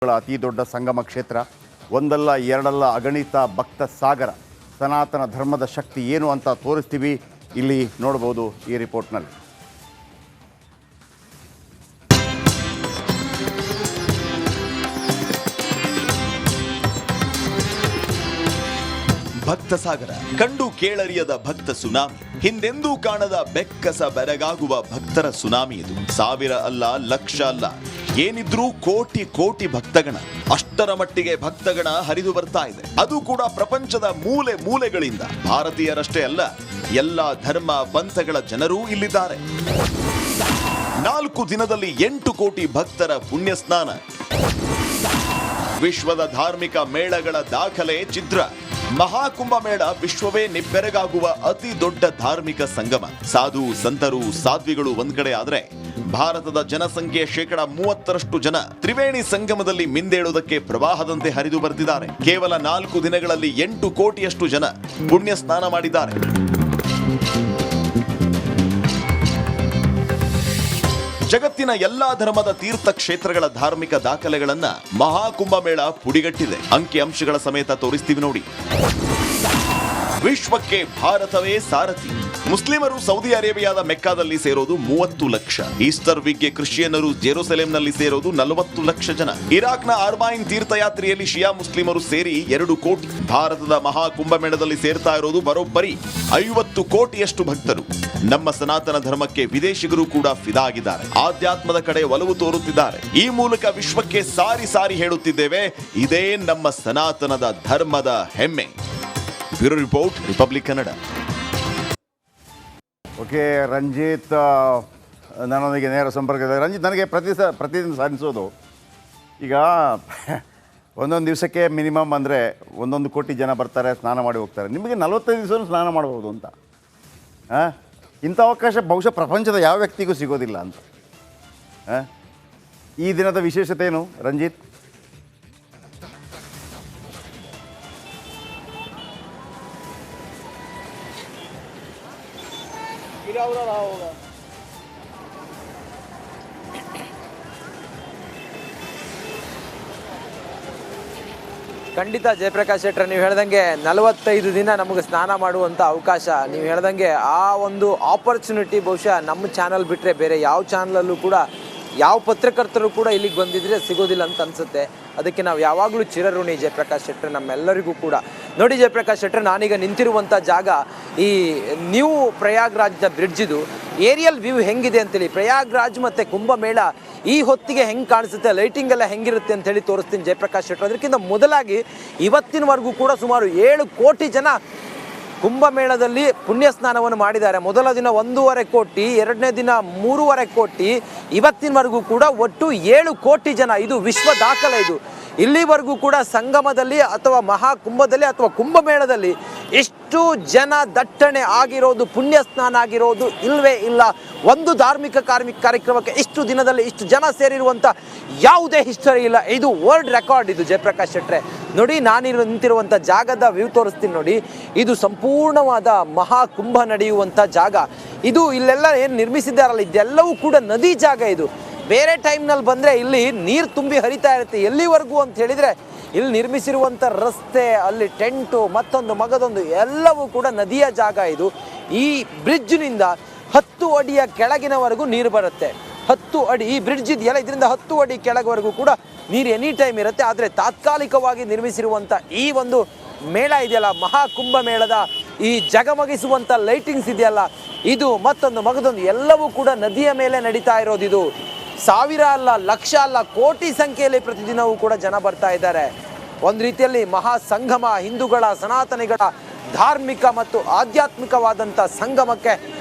ಅತಿ ದೊಡ್ಡ ಸಂಗಮ ಕ್ಷೇತ್ರ, ಒಂದಲ್ಲ ಎರಡಲ್ಲ ಅಗಣಿತ ಭಕ್ತ ಸಾಗರ. ಸನಾತನ ಧರ್ಮದ ಶಕ್ತಿ ಏನು ಅಂತ ತೋರಿಸ್ತೀವಿ, ಇಲ್ಲಿ ನೋಡಬಹುದು ಈ ರಿಪೋರ್ಟ್ನಲ್ಲಿ. ಭಕ್ತ ಸಾಗರ, ಕಂಡು ಕೇಳರಿಯದ ಭಕ್ತ ಸುನಾಮಿ, ಹಿಂದೆಂದೂ ಕಾಣದ ಬೆಕ್ಕಸ ಬೆರಗಾಗುವ ಭಕ್ತರ ಸುನಾಮಿ ಇದು. ಸಾವಿರ ಅಲ್ಲ, ಲಕ್ಷ ಅಲ್ಲ, ಏನಿದ್ರೂ ಕೋಟಿ ಕೋಟಿ ಭಕ್ತಗಣ. ಅಷ್ಟರ ಮಟ್ಟಿಗೆ ಭಕ್ತಗಣ ಹರಿದು ಬರ್ತಾ ಇದೆ. ಅದು ಕೂಡ ಪ್ರಪಂಚದ ಮೂಲೆ ಮೂಲೆಗಳಿಂದ. ಭಾರತೀಯರಷ್ಟೇ ಅಲ್ಲ, ಎಲ್ಲಾ ಧರ್ಮ ಪಂಥಗಳ ಜನರೂ ಇಲ್ಲಿದ್ದಾರೆ. 4 ದಿನದಲ್ಲಿ 8 ಕೋಟಿ ಭಕ್ತರ ಪುಣ್ಯ ಸ್ನಾನ. ವಿಶ್ವದ ಧಾರ್ಮಿಕ ಮೇಳಗಳ ದಾಖಲೆ ಚಿತ್ರ. ಮಹಾಕುಂಭ ಮೇಳ ವಿಶ್ವವೇ ನಿಬ್ಬೆರಗಾಗುವ ಅತಿ ದೊಡ್ಡ ಧಾರ್ಮಿಕ ಸಂಗಮ. ಸಾಧು ಸಂತರು ಸಾಧ್ವಿಗಳು ಒಂದ್ ಕಡೆ ಆದ್ರೆ, ಭಾರತದ ಜನಸಂಖ್ಯೆಯ 30% ಜನ ತ್ರಿವೇಣಿ ಸಂಗಮದಲ್ಲಿ ಮಿಂದೇಳುವುದಕ್ಕೆ ಪ್ರವಾಹದಂತೆ ಹರಿದು ಬರ್ತಿದ್ದಾರೆ. ಕೇವಲ 4 ದಿನಗಳಲ್ಲಿ 8 ಕೋಟಿಯಷ್ಟು ಜನ ಪುಣ್ಯ ಸ್ನಾನ ಮಾಡಿದ್ದಾರೆ. ಜಗತ್ತಿನ ಎಲ್ಲಾ ಧರ್ಮದ ತೀರ್ಥ ಕ್ಷೇತ್ರಗಳ ಧಾರ್ಮಿಕ ದಾಖಲೆಗಳನ್ನ ಮಹಾಕುಂಭ ಮೇಳ ಪುಡಿಗಟ್ಟಿದೆ. ಅಂಕಿ ಅಂಶಗಳ ಸಮೇತ ತೋರಿಸ್ತೀವಿ ನೋಡಿ. ವಿಶ್ವಕ್ಕೆ ಭಾರತವೇ ಸಾರಥಿ. ಮುಸ್ಲಿಮರು ಸೌದಿ ಅರೇಬಿಯಾದ ಮೆಕ್ಕಾದಲ್ಲಿ ಸೇರೋದು 30 ಲಕ್ಷ. ಈಸ್ಟರ್ ವೀಕ್ಗೆ ಕ್ರಿಶ್ಚಿಯನ್ನರು ಜೆರುಸಲೇಂನಲ್ಲಿ ಸೇರೋದು 40 ಲಕ್ಷ ಜನ. ಇರಾಕ್ನ ಅರ್ಬೈನ್ ತೀರ್ಥಯಾತ್ರೆಯಲ್ಲಿ ಶಿಯಾ ಮುಸ್ಲಿಮರು ಸೇರಿ 2 ಕೋಟಿ. ಭಾರತದ ಮಹಾಕುಂಭಮೇಳದಲ್ಲಿ ಸೇರ್ತಾ ಇರೋದು ಬರೋಬ್ಬರಿ 50 ಕೋಟಿಯಷ್ಟು ಭಕ್ತರು. ನಮ್ಮ ಸನಾತನ ಧರ್ಮಕ್ಕೆ ವಿದೇಶಿಗರು ಕೂಡ ಫಿದಾ ಆಗಿದ್ದಾರೆ. ಆಧ್ಯಾತ್ಮದ ಕಡೆ ಒಲವು ತೋರುತ್ತಿದ್ದಾರೆ. ಈ ಮೂಲಕ ವಿಶ್ವಕ್ಕೆ ಸಾರಿ ಸಾರಿ ಹೇಳುತ್ತಿದ್ದೇವೆ, ಇದೇ ನಮ್ಮ ಸನಾತನದ ಧರ್ಮದ ಹೆಮ್ಮೆ. Bureau report, republic Kannada. Okay, Ranjith ನನ್ನೊಂದಿಗೆ ನೇರ ಸಂಪರ್ಕದ. ರಂಜಿತ್, ನನಗೆ ಪ್ರತಿದಿನ ಸಾಧಿಸೋದು ಈಗ ಒಂದೊಂದು ದಿವಸಕ್ಕೆ ಮಿನಿಮಮ್ ಅಂದರೆ 1 ಕೋಟಿ ಜನ ಬರ್ತಾರೆ, ಸ್ನಾನ ಮಾಡಿ ಹೋಗ್ತಾರೆ. ನಿಮಗೆ 45 ದಿವಸ ಸ್ನಾನ ಮಾಡ್ಬೋದು ಅಂತ. ಇಂಥ ಅವಕಾಶ ಬಹುಶಃ ಪ್ರಪಂಚದ ಯಾವ ವ್ಯಕ್ತಿಗೂ ಸಿಗೋದಿಲ್ಲ ಅಂತ. ಈ ದಿನದ ವಿಶೇಷತೆ ಏನು ರಂಜಿತ್? ಖಂಡಿತ ಜಯಪ್ರಕಾಶ್ ಶೆಟ್ಟರ್, ನೀವು ಹೇಳ್ದಂಗೆ 45 ದಿನ ನಮಗೆ ಸ್ನಾನ ಮಾಡುವಂಥ ಅವಕಾಶ. ನೀವು ಹೇಳ್ದಂಗೆ ಆ ಒಂದು ಆಪರ್ಚುನಿಟಿ ಬಹುಶಃ ನಮ್ಮ ಚಾನಲ್ ಬಿಟ್ಟರೆ ಬೇರೆ ಯಾವ ಚಾನಲಲ್ಲೂ ಕೂಡ, ಯಾವ ಪತ್ರಕರ್ತರು ಕೂಡ ಇಲ್ಲಿಗೆ ಬಂದಿದ್ರೆ ಸಿಗೋದಿಲ್ಲ ಅಂತ ಅನಿಸುತ್ತೆ. ಅದಕ್ಕೆ ನಾವು ಯಾವಾಗಲೂ ಚಿರಋಣಿ ಜಯಪ್ರಕಾಶ್ ಶೆಟ್ಟರ್, ನಮ್ಮೆಲ್ಲರಿಗೂ ಕೂಡ. ನೋಡಿ ಜಯಪ್ರಕಾಶ್ ಶೆಟ್ಟರ್, ನಾನೀಗ ನಿಂತಿರುವಂಥ ಜಾಗ ಈ ನ್ಯೂ ಪ್ರಯಾಗ್ರಾಜ್ನ ಬ್ರಿಡ್ಜಿದು ಏರಿಯಲ್ ವ್ಯೂ ಹೆಂಗಿದೆ ಅಂತೇಳಿ, ಪ್ರಯಾಗ್ರಾಜ್ ಮತ್ತು ಕುಂಭಮೇಳ ಈ ಹೊತ್ತಿಗೆ ಹೆಂಗೆ ಕಾಣಿಸುತ್ತೆ, ಲೈಟಿಂಗ್ ಎಲ್ಲ ಹೆಂಗಿರುತ್ತೆ ಅಂತೇಳಿ ತೋರಿಸ್ತೀನಿ ಜಯಪ್ರಕಾಶ್ ಶೆಟ್ಟರ್. ಅದಕ್ಕಿಂತ ಮೊದಲಾಗಿ ಇವತ್ತಿನವರೆಗೂ ಕೂಡ ಸುಮಾರು 7 ಕೋಟಿ ಜನ ಕುಂಭಮೇಳದಲ್ಲಿ ಪುಣ್ಯ ಸ್ನಾನವನ್ನು ಮಾಡಿದ್ದಾರೆ. ಮೊದಲ ದಿನ 1.5 ಕೋಟಿ, ಎರಡನೇ ದಿನ 3.5 ಕೋಟಿ, ಇವತ್ತಿನವರೆಗೂ ಕೂಡ ಒಟ್ಟು 7 ಕೋಟಿ ಜನ. ಇದು ವಿಶ್ವ ದಾಖಲೆ. ಇದು ಇಲ್ಲಿವರೆಗೂ ಕೂಡ ಸಂಗಮದಲ್ಲಿ ಅಥವಾ ಮಹಾಕುಂಭದಲ್ಲಿ ಅಥವಾ ಕುಂಭಮೇಳದಲ್ಲಿ ಇಷ್ಟು ಜನ ದಟ್ಟಣೆ ಆಗಿರೋದು, ಪುಣ್ಯ ಸ್ನಾನ ಆಗಿರೋದು ಇಲ್ಲವೇ ಇಲ್ಲ. ಒಂದು ಧಾರ್ಮಿಕ ಕಾರ್ಯಕ್ರಮಕ್ಕೆ ಇಷ್ಟು ದಿನದಲ್ಲಿ ಇಷ್ಟು ಜನ ಸೇರಿರುವಂಥ ಯಾವುದೇ ಹಿಸ್ಟರಿ ಇಲ್ಲ. ಇದು ವರ್ಲ್ಡ್ ರೆಕಾರ್ಡ್. ಇದು ಜಯಪ್ರಕಾಶ್ ಶೆಟ್ರೆ ನೋಡಿ, ನಾನಿರೋ ನಿಂತಿರುವಂಥ ಜಾಗದ ವ್ಯೂ ತೋರಿಸ್ತೀನಿ ನೋಡಿ. ಇದು ಸಂಪೂರ್ಣವಾದ ಮಹಾಕುಂಭ ನಡೆಯುವಂಥ ಜಾಗ. ಇದು ಇಲ್ಲೆಲ್ಲ ಏನು ನಿರ್ಮಿಸಿದ್ದಾರಲ್ಲ, ಇದೆಲ್ಲವೂ ಕೂಡ ನದಿ ಜಾಗ. ಇದು ಬೇರೆ ಟೈಮ್ನಲ್ಲಿ ಬಂದರೆ ಇಲ್ಲಿ ನೀರು ತುಂಬಿ ಹರಿತಾ ಇರುತ್ತೆ. ಎಲ್ಲಿವರೆಗೂ ಅಂತ ಹೇಳಿದರೆ, ಇಲ್ಲಿ ನಿರ್ಮಿಸಿರುವಂಥ ರಸ್ತೆ, ಅಲ್ಲಿ ಟೆಂಟು, ಮತ್ತೊಂದು ಮಗದೊಂದು ಎಲ್ಲವೂ ಕೂಡ ನದಿಯ ಜಾಗ. ಇದು ಈ ಬ್ರಿಡ್ಜ್ನಿಂದ 10 ಅಡಿಯ ಕೆಳಗಿನವರೆಗೂ ನೀರು ಬರುತ್ತೆ. 10 ಅಡಿ ಈ ಬ್ರಿಡ್ಜ್ ಇದೆಯಲ್ಲ, ಇದರಿಂದ 10 ಅಡಿ ಕೆಳಗವರೆಗೂ ಕೂಡ ನೀರು ಎನಿ ಟೈಮ್ ಇರುತ್ತೆ. ಆದರೆ ತಾತ್ಕಾಲಿಕವಾಗಿ ನಿರ್ಮಿಸಿರುವಂಥ ಈ ಒಂದು ಮೇಳ ಇದೆಯಲ್ಲ, ಮಹಾಕುಂಭ ಮೇಳದ ಈ ಜಗಮಗಿಸುವಂಥ ಲೈಟಿಂಗ್ಸ್ ಇದೆಯಲ್ಲ, ಇದು ಮತ್ತೊಂದು ಮಗದೊಂದು ಎಲ್ಲವೂ ಕೂಡ ನದಿಯ ಮೇಲೆ ನಡೀತಾ ಇರೋದು. ಇದು ಸಾವಿರ ಅಲ್ಲ, ಲಕ್ಷ ಅಲ್ಲ, ಕೋಟಿ ಸಂಖ್ಯೆಯಲ್ಲಿ ಪ್ರತಿದಿನವೂ ಕೂಡ ಜನ ಬರ್ತಾ ಇದ್ದಾರೆ. ಒಂದು ರೀತಿಯಲ್ಲಿ ಮಹಾ ಸಂಗಮ, ಹಿಂದೂಗಳ ಸನಾತನಿಗಳ ಧಾರ್ಮಿಕ ಮತ್ತು ಆಧ್ಯಾತ್ಮಿಕವಾದಂಥ ಸಂಗಮಕ್ಕೆ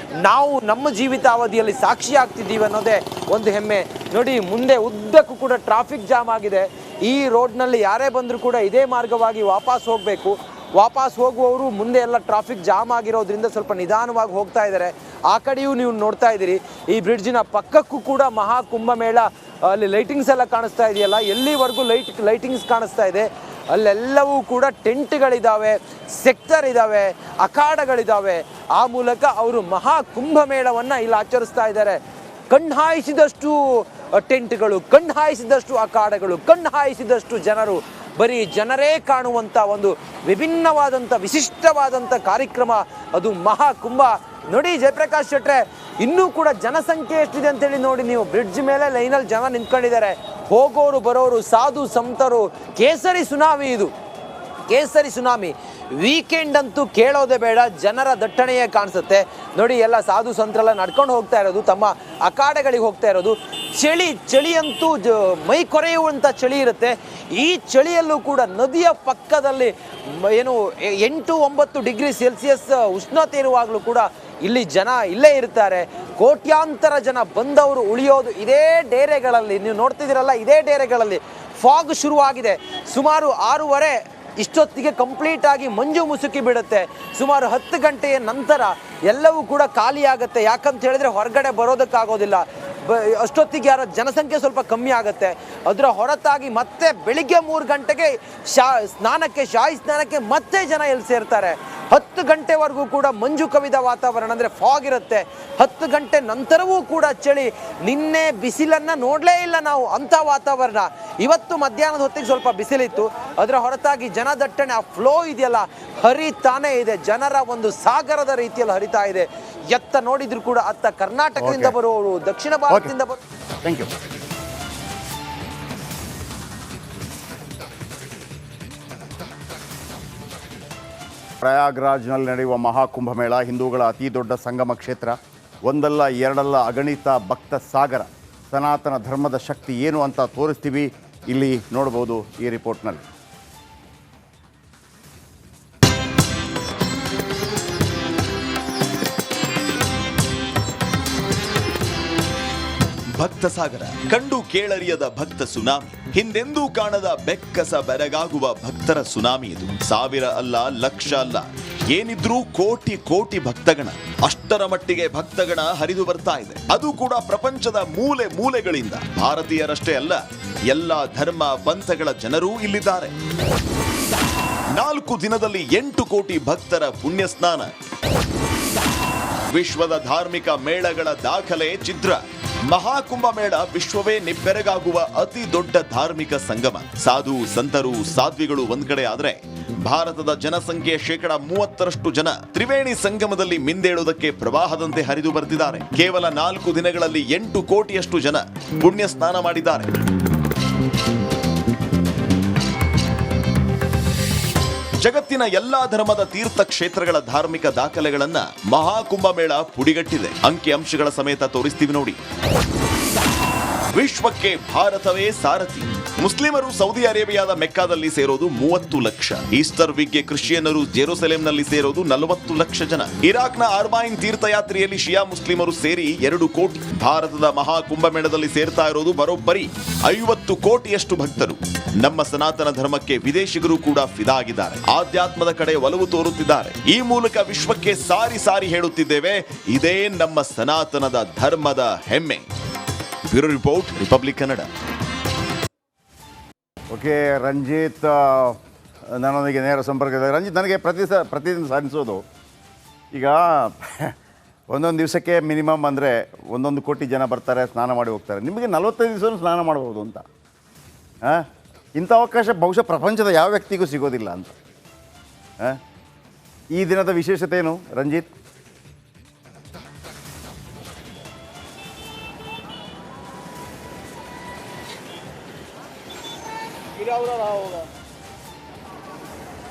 ನಾವು ನಮ್ಮ ಜೀವಿತಾವಧಿಯಲ್ಲಿ ಸಾಕ್ಷಿ ಆಗ್ತಿದ್ದೀವಿ ಅನ್ನೋದೇ ಒಂದು ಹೆಮ್ಮೆ. ನೋಡಿ, ಮುಂದೆ ಉದ್ದಕ್ಕೂ ಕೂಡ ಟ್ರಾಫಿಕ್ ಜಾಮ್ ಆಗಿದೆ. ಈ ರೋಡ್ನಲ್ಲಿ ಯಾರೇ ಬಂದರೂ ಕೂಡ ಇದೇ ಮಾರ್ಗವಾಗಿ ವಾಪಸ್ ಹೋಗಬೇಕು. ವಾಪಸ್ ಹೋಗುವವರು ಮುಂದೆ ಎಲ್ಲ ಟ್ರಾಫಿಕ್ ಜಾಮ್ ಆಗಿರೋದ್ರಿಂದ ಸ್ವಲ್ಪ ನಿಧಾನವಾಗಿ ಹೋಗ್ತಾ ಇದ್ದಾರೆ. ಆ ಕಡೆಯೂ ನೀವು ನೋಡ್ತಾ ಇದ್ದೀರಿ, ಈ ಬ್ರಿಡ್ಜಿನ ಪಕ್ಕಕ್ಕೂ ಕೂಡ ಮಹಾಕುಂಭ ಮೇಳ, ಅಲ್ಲಿ ಲೈಟಿಂಗ್ಸ್ ಎಲ್ಲ ಕಾಣಿಸ್ತಾ ಇದೆಯಲ್ಲ, ಎಲ್ಲಿವರೆಗೂ ಲೈಟಿಂಗ್ಸ್ ಕಾಣಿಸ್ತಾ ಇದೆ ಅಲ್ಲೆಲ್ಲವೂ ಕೂಡ ಟೆಂಟ್ಗಳಿದ್ದಾವೆ, ಸೆಕ್ಟರ್ ಇದ್ದಾವೆ, ಅಖಾಡಗಳಿದ್ದಾವೆ. ಆ ಮೂಲಕ ಅವರು ಮಹಾಕುಂಭ ಮೇಳವನ್ನು ಇಲ್ಲಿ ಆಚರಿಸ್ತಾ ಇದ್ದಾರೆ. ಕಣ್ಣಾಯಿಸಿದಷ್ಟು ಟೆಂಟ್ಗಳು, ಕಣ್ಣು ಹಾಯಿಸಿದಷ್ಟು ಅಖಾಡಗಳು, ಕಣ್ಣು ಹಾಯಿಸಿದಷ್ಟು ಜನರು, ಬರೀ ಜನರೇ ಕಾಣುವಂಥ ಒಂದು ವಿಭಿನ್ನವಾದಂಥ ವಿಶಿಷ್ಟವಾದಂಥ ಕಾರ್ಯಕ್ರಮ ಅದು ಮಹಾಕುಂಭ. ನೋಡಿ ಜಯಪ್ರಕಾಶ್ ಶೆಟ್ರೆ, ಇನ್ನೂ ಕೂಡ ಜನಸಂಖ್ಯೆ ಎಷ್ಟಿದೆ ಅಂತೇಳಿ ನೋಡಿ ನೀವು. ಬ್ರಿಡ್ಜ್ ಮೇಲೆ ಲೈನಲ್ಲಿ ಜನ ನಿಂತ್ಕೊಂಡಿದ್ದಾರೆ, ಹೋಗೋರು ಬರೋರು, ಸಾಧು ಸಂತರು. ಕೇಸರಿ ಸುನಾಮಿ ಇದು, ಕೇಸರಿ ಸುನಾಮಿ. ವೀಕೆಂಡ್ ಅಂತೂ ಕೇಳೋದೇ ಬೇಡ, ಜನರ ದಟ್ಟಣೆಯೇ ಕಾಣಿಸುತ್ತೆ ನೋಡಿ. ಎಲ್ಲ ಸಾಧು ಸಂತರೆಲ್ಲ ನಡ್ಕೊಂಡು ಹೋಗ್ತಾ ಇರೋದು, ತಮ್ಮ ಅಖಾಡೆಗಳಿಗೆ ಹೋಗ್ತಾ ಇರೋದು. ಚಳಿ ಅಂತೂ ಮೈ ಕೊರೆಯುವಂಥ ಚಳಿ ಇರುತ್ತೆ. ಈ ಚಳಿಯಲ್ಲೂ ಕೂಡ ನದಿಯ ಪಕ್ಕದಲ್ಲಿ ಏನು 8-9 ಡಿಗ್ರಿ ಸೆಲ್ಸಿಯಸ್ ಉಷ್ಣತೆ ಇರುವಾಗಲೂ ಕೂಡ ಇಲ್ಲಿ ಜನ ಇಲ್ಲೇ ಇರ್ತಾರೆ. ಕೋಟ್ಯಾಂತರ ಜನ ಬಂದವರು ಉಳಿಯೋದು ಇದೇ ಡೇರೆಗಳಲ್ಲಿ. ನೀವು ನೋಡ್ತಿದ್ದೀರಲ್ಲ, ಇದೇ ಡೇರೆಗಳಲ್ಲಿ ಫಾಗ್ ಶುರುವಾಗಿದೆ. ಸುಮಾರು 6:30 ಇಷ್ಟೊತ್ತಿಗೆ ಕಂಪ್ಲೀಟ್ ಆಗಿ ಮಂಜು ಮುಸುಕಿ ಬಿಡುತ್ತೆ. ಸುಮಾರು 10 ಗಂಟೆಯ ನಂತರ ಎಲ್ಲವೂ ಕೂಡ ಖಾಲಿ ಆಗುತ್ತೆ. ಯಾಕಂತ ಹೇಳಿದ್ರೆ ಹೊರಗಡೆ ಬರೋದಕ್ಕಾಗೋದಿಲ್ಲ. ಅಷ್ಟೊತ್ತಿಗೆ ಯಾರ ಜನಸಂಖ್ಯೆ ಸ್ವಲ್ಪ ಕಮ್ಮಿ ಆಗುತ್ತೆ. ಅದರ ಹೊರತಾಗಿ ಮತ್ತೆ ಬೆಳಿಗ್ಗೆ 3 ಗಂಟೆಗೆ ಶಾಹಿ ಸ್ನಾನಕ್ಕೆ ಮತ್ತೆ ಜನ ಎಲ್ಲಿ ಸೇರ್ತಾರೆ. 10 ಗಂಟೆವರೆಗೂ ಕೂಡ ಮಂಜು ಕವಿದ ವಾತಾವರಣ, ಅಂದರೆ ಫಾಗ್ ಇರುತ್ತೆ. 10 ಗಂಟೆ ನಂತರವೂ ಕೂಡ ಚಳಿ. ನಿನ್ನೆ ಬಿಸಿಲನ್ನು ನೋಡಲೇ ಇಲ್ಲ ನಾವು, ಅಂಥ ವಾತಾವರಣ. ಇವತ್ತು ಮಧ್ಯಾಹ್ನದ ಹೊತ್ತಿಗೆ ಸ್ವಲ್ಪ ಬಿಸಿಲಿತ್ತು. ಅದರ ಹೊರತಾಗಿ ಜನದಟ್ಟಣೆ, ಆ ಫ್ಲೋ ಇದೆಯಲ್ಲ, ಹರಿತಾನೇ ಇದೆ. ಜನರ ಒಂದು ಸಾಗರದ ರೀತಿಯಲ್ಲಿ ಹರಿತಾ ಇದೆ. ಎತ್ತ ನೋಡಿದ್ರು ಕೂಡ ಅತ್ತ ಕರ್ನಾಟಕದಿಂದ ಬರುವವರು, ದಕ್ಷಿಣ ಭಾರತದಿಂದ ಥ್ಯಾಂಕ್ ಯು. ಪ್ರಯಾಗ್ರಾಜ್ನಲ್ಲಿ ನಡೆಯುವ ಮಹಾಕುಂಭಮೇಳ ಹಿಂದೂಗಳ ಅತಿ ದೊಡ್ಡ ಸಂಗಮ ಕ್ಷೇತ್ರ. ಒಂದಲ್ಲ ಎರಡಲ್ಲ ಅಗಣಿತ ಭಕ್ತ ಸಾಗರ. ಸನಾತನ ಧರ್ಮದ ಶಕ್ತಿ ಏನು ಅಂತ ತೋರಿಸ್ತೀವಿ, ಇಲ್ಲಿ ನೋಡ್ಬೋದು ಈ ರಿಪೋರ್ಟ್ನಲ್ಲಿ. ಭಕ್ತ ಸಾಗರ, ಕಂಡು ಕೇಳರಿಯದ ಭಕ್ತ ಸುನಾಮಿ. ಹಿಂದೆಂದೂ ಕಾಣದ ಬೆಕ್ಕಸ ಬೆರಗಾಗುವ ಭಕ್ತರ ಸುನಾಮಿ ಇದು. 1000 ಅಲ್ಲ, ಲಕ್ಷ ಅಲ್ಲ, ಏನಿದ್ರೂ ಕೋಟಿ ಕೋಟಿ ಭಕ್ತಗಣ. ಅಷ್ಟರ ಮಟ್ಟಿಗೆ ಭಕ್ತಗಣ ಹರಿದು ಬರ್ತಾ ಇದೆ. ಅದು ಕೂಡ ಪ್ರಪಂಚದ ಮೂಲೆ ಮೂಲೆಗಳಿಂದ. ಭಾರತೀಯರಷ್ಟೇ ಅಲ್ಲ, ಎಲ್ಲ ಧರ್ಮ ಪಂಥಗಳ ಜನರೂ ಇಲ್ಲಿದ್ದಾರೆ. 4 ದಿನದಲ್ಲಿ 8 ಕೋಟಿ ಭಕ್ತರ ಪುಣ್ಯ ಸ್ನಾನ. ವಿಶ್ವದ ಧಾರ್ಮಿಕ ಮೇಳಗಳ ದಾಖಲೆ ಚಿತ್ರ. ಮಹಾಕುಂಭ ಮೇಳ ವಿಶ್ವವೇ ನಿಬ್ಬೆರಗಾಗುವ ಅತಿ ದೊಡ್ಡ ಧಾರ್ಮಿಕ ಸಂಗಮ. ಸಾಧು ಸಂತರು ಸಾಧ್ವಿಗಳು ಒಂದ್ ಕಡೆ ಆದ್ರೆ, ಭಾರತದ ಜನಸಂಖ್ಯೆಯ 30% ಜನ ತ್ರಿವೇಣಿ ಸಂಗಮದಲ್ಲಿ ಮಿಂದೇಳುವುದಕ್ಕೆ ಪ್ರವಾಹದಂತೆ ಹರಿದು ಬರ್ತಿದ್ದಾರೆ. ಕೇವಲ 4 ದಿನಗಳಲ್ಲಿ 8 ಕೋಟಿಯಷ್ಟು ಜನ ಪುಣ್ಯ ಸ್ನಾನ ಮಾಡಿದ್ದಾರೆ. ಜಗತ್ತಿನ ಎಲ್ಲಾ ಧರ್ಮದ ತೀರ್ಥ ಕ್ಷೇತ್ರಗಳ ಧಾರ್ಮಿಕ ದಾಖಲೆಗಳನ್ನ ಮಹಾಕುಂಭ ಮೇಳ ಪುಡಿಗಟ್ಟಿದೆ. ಅಂಕಿ ಅಂಶಗಳ ಸಮೇತ ತೋರಿಸ್ತೀವಿ ನೋಡಿ. ವಿಶ್ವಕ್ಕೆ ಭಾರತವೇ ಸಾರಥಿ. ಮುಸ್ಲಿಮರು ಸೌದಿ ಅರೇಬಿಯಾದ ಮೆಕ್ಕಾದಲ್ಲಿ ಸೇರೋದು 30 ಲಕ್ಷ. ಈಸ್ಟರ್ ವೀಕ್ಗೆ ಕ್ರಿಶ್ಚಿಯನ್ನರು ಜೆರುಸಲೇಂನಲ್ಲಿ ಸೇರೋದು 40 ಲಕ್ಷ ಜನ. ಇರಾಕ್ನ ಅರ್ಬೈನ್ ತೀರ್ಥಯಾತ್ರೆಯಲ್ಲಿ ಶಿಯಾ ಮುಸ್ಲಿಮರು ಸೇರಿ 2 ಕೋಟಿ. ಭಾರತದ ಮಹಾಕುಂಭಮೇಳದಲ್ಲಿ ಸೇರ್ತಾ ಇರೋದು ಬರೋಬ್ಬರಿ 50 ಕೋಟಿಯಷ್ಟು ಭಕ್ತರು. ನಮ್ಮ ಸನಾತನ ಧರ್ಮಕ್ಕೆ ವಿದೇಶಿಗರು ಕೂಡ ಫಿದಾ ಆಗಿದ್ದಾರೆ. ಆಧ್ಯಾತ್ಮದ ಕಡೆ ಒಲವು ತೋರುತ್ತಿದ್ದಾರೆ. ಈ ಮೂಲಕ ವಿಶ್ವಕ್ಕೆ ಸಾರಿ ಸಾರಿ ಹೇಳುತ್ತಿದ್ದೇವೆ, ಇದೇ ನಮ್ಮ ಸನಾತನದ ಧರ್ಮದ ಹೆಮ್ಮೆ. Bureau report, republic Kannada. Okay, Ranjith ನನ್ನೊಂದಿಗೆ ನೇರ ಸಂಪರ್ಕದ. ರಂಜಿತ್, ನನಗೆ ಪ್ರತಿದಿನ ಸಾಧಿಸೋದು, ಈಗ ಒಂದೊಂದು ದಿವಸಕ್ಕೆ ಮಿನಿಮಮ್ ಅಂದರೆ 1 ಕೋಟಿ ಜನ ಬರ್ತಾರೆ, ಸ್ನಾನ ಮಾಡಿ ಹೋಗ್ತಾರೆ. ನಿಮಗೆ 45 ದಿವಸ ಸ್ನಾನ ಮಾಡ್ಬೋದು ಅಂತ. ಇಂಥ ಅವಕಾಶ ಬಹುಶಃ ಪ್ರಪಂಚದ ಯಾವ ವ್ಯಕ್ತಿಗೂ ಸಿಗೋದಿಲ್ಲ ಅಂತ. ಈ ದಿನದ ವಿಶೇಷತೆ ಏನು ರಂಜಿತ್? गिरा उड़ा रहा होगा।